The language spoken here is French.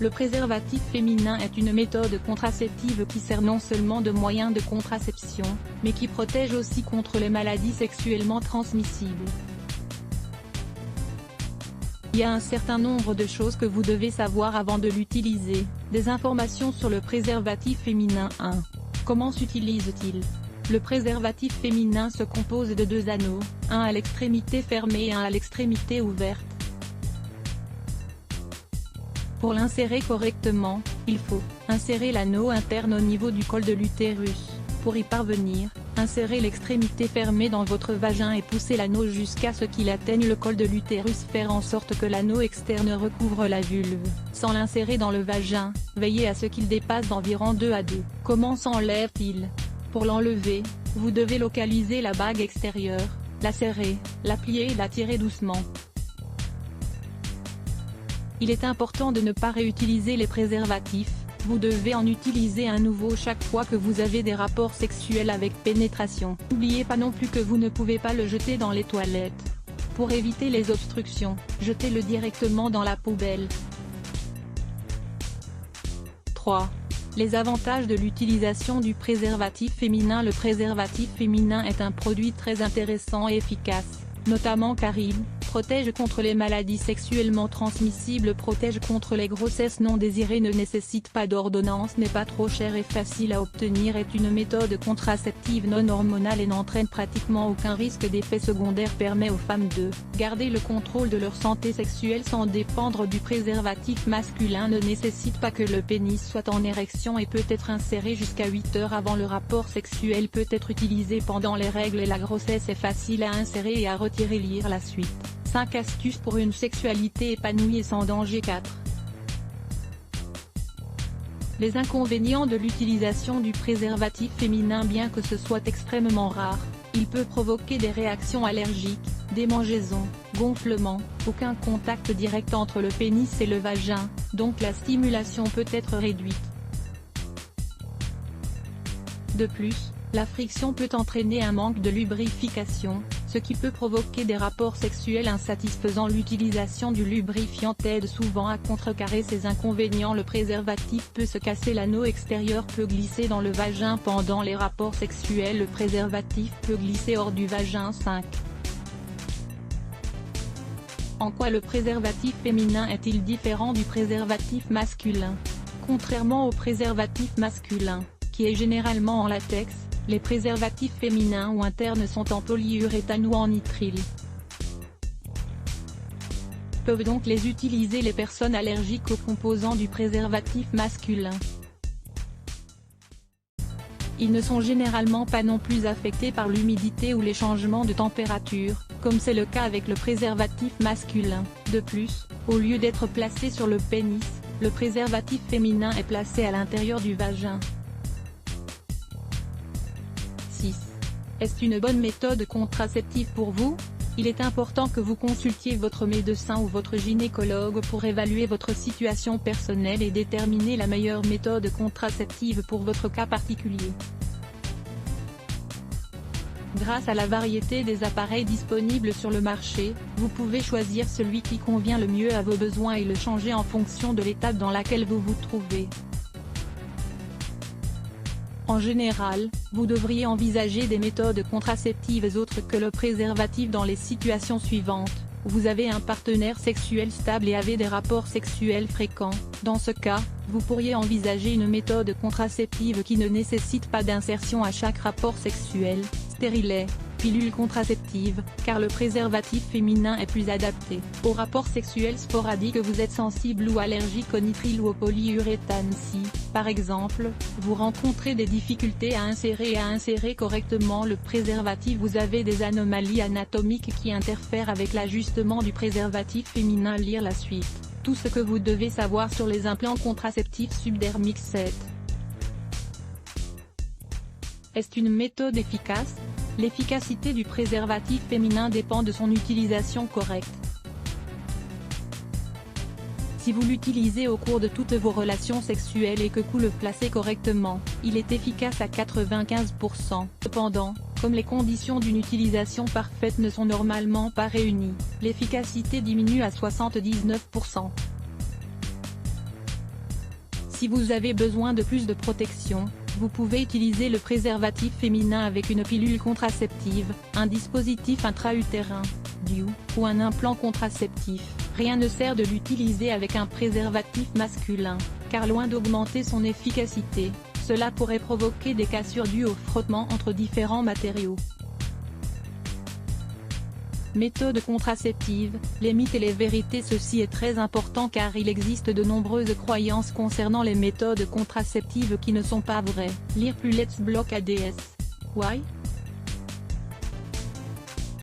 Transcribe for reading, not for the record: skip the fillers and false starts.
Le préservatif féminin est une méthode contraceptive qui sert non seulement de moyen de contraception, mais qui protège aussi contre les maladies sexuellement transmissibles. Il y a un certain nombre de choses que vous devez savoir avant de l'utiliser. Des informations sur le préservatif féminin. 1. Comment s'utilise-t-il? Le préservatif féminin se compose de 2 anneaux, un à l'extrémité fermée et un à l'extrémité ouverte. Pour l'insérer correctement, il faut insérer l'anneau interne au niveau du col de l'utérus. Pour y parvenir, insérez l'extrémité fermée dans votre vagin et poussez l'anneau jusqu'à ce qu'il atteigne le col de l'utérus. Faire en sorte que l'anneau externe recouvre la vulve. Sans l'insérer dans le vagin, veillez à ce qu'il dépasse d'environ 2 à 2. Comment s'enlève-t-il? Pour l'enlever, vous devez localiser la bague extérieure, la serrer, la plier et la tirer doucement. Il est important de ne pas réutiliser les préservatifs, vous devez en utiliser un nouveau chaque fois que vous avez des rapports sexuels avec pénétration. N'oubliez pas non plus que vous ne pouvez pas le jeter dans les toilettes. Pour éviter les obstructions, jetez-le directement dans la poubelle. 3. Les avantages de l'utilisation du préservatif féminin. Le préservatif féminin est un produit très intéressant et efficace, notamment car il protège contre les maladies sexuellement transmissibles, protège contre les grossesses non désirées, ne nécessite pas d'ordonnance, n'est pas trop cher et facile à obtenir, est une méthode contraceptive non hormonale et n'entraîne pratiquement aucun risque d'effet secondaire, permet aux femmes de garder le contrôle de leur santé sexuelle sans dépendre du préservatif masculin, ne nécessite pas que le pénis soit en érection et peut être inséré jusqu'à 8 heures avant le rapport sexuel, peut être utilisé pendant les règles et la grossesse, est facile à insérer et à retirer. Lire la suite. 5 astuces pour une sexualité épanouie et sans danger. 4. Les inconvénients de l'utilisation du préservatif féminin. Bien que ce soit extrêmement rare, il peut provoquer des réactions allergiques, démangeaisons, gonflements, aucun contact direct entre le pénis et le vagin, donc la stimulation peut être réduite. De plus, la friction peut entraîner un manque de lubrification, ce qui peut provoquer des rapports sexuels insatisfaisants. L'utilisation du lubrifiant aide souvent à contrecarrer ces inconvénients. Le préservatif peut se casser, l'anneau extérieur peut glisser dans le vagin pendant les rapports sexuels, le préservatif peut glisser hors du vagin. 5. En quoi le préservatif féminin est-il différent du préservatif masculin? Contrairement au préservatif masculin, qui est généralement en latex, les préservatifs féminins ou internes sont en polyuréthane ou en nitrile. Peuvent donc les utiliser les personnes allergiques aux composants du préservatif masculin. Ils ne sont généralement pas non plus affectés par l'humidité ou les changements de température, comme c'est le cas avec le préservatif masculin. De plus, au lieu d'être placé sur le pénis, le préservatif féminin est placé à l'intérieur du vagin. 6. Est-ce une bonne méthode contraceptive pour vous? Il est important que vous consultiez votre médecin ou votre gynécologue pour évaluer votre situation personnelle et déterminer la meilleure méthode contraceptive pour votre cas particulier. Grâce à la variété des appareils disponibles sur le marché, vous pouvez choisir celui qui convient le mieux à vos besoins et le changer en fonction de l'étape dans laquelle vous vous trouvez. En général, vous devriez envisager des méthodes contraceptives autres que le préservatif dans les situations suivantes. Vous avez un partenaire sexuel stable et avez des rapports sexuels fréquents. Dans ce cas, vous pourriez envisager une méthode contraceptive qui ne nécessite pas d'insertion à chaque rapport sexuel, stérilet, pilule contraceptive, car le préservatif féminin est plus adapté aux rapports sexuels sporadiques. Vous êtes sensible ou allergique au nitrile ou au polyuréthane. Si, par exemple, vous rencontrez des difficultés à insérer correctement le préservatif, vous avez des anomalies anatomiques qui interfèrent avec l'ajustement du préservatif féminin. Lire la suite. Tout ce que vous devez savoir sur les implants contraceptifs subdermiques. 7. Est-ce une méthode efficace? L'efficacité du préservatif féminin dépend de son utilisation correcte. Si vous l'utilisez au cours de toutes vos relations sexuelles et que vous le placez correctement, il est efficace à 95%. Cependant, comme les conditions d'une utilisation parfaite ne sont normalement pas réunies, l'efficacité diminue à 79%. Si vous avez besoin de plus de protection, vous pouvez utiliser le préservatif féminin avec une pilule contraceptive, un dispositif intra-utérin, DIU, ou un implant contraceptif. Rien ne sert de l'utiliser avec un préservatif masculin, car loin d'augmenter son efficacité, cela pourrait provoquer des cassures dues au frottement entre différents matériaux. Méthode contraceptive, les mythes et les vérités. Ceci est très important car il existe de nombreuses croyances concernant les méthodes contraceptives qui ne sont pas vraies. Lire plus Let's Block ADS. Why?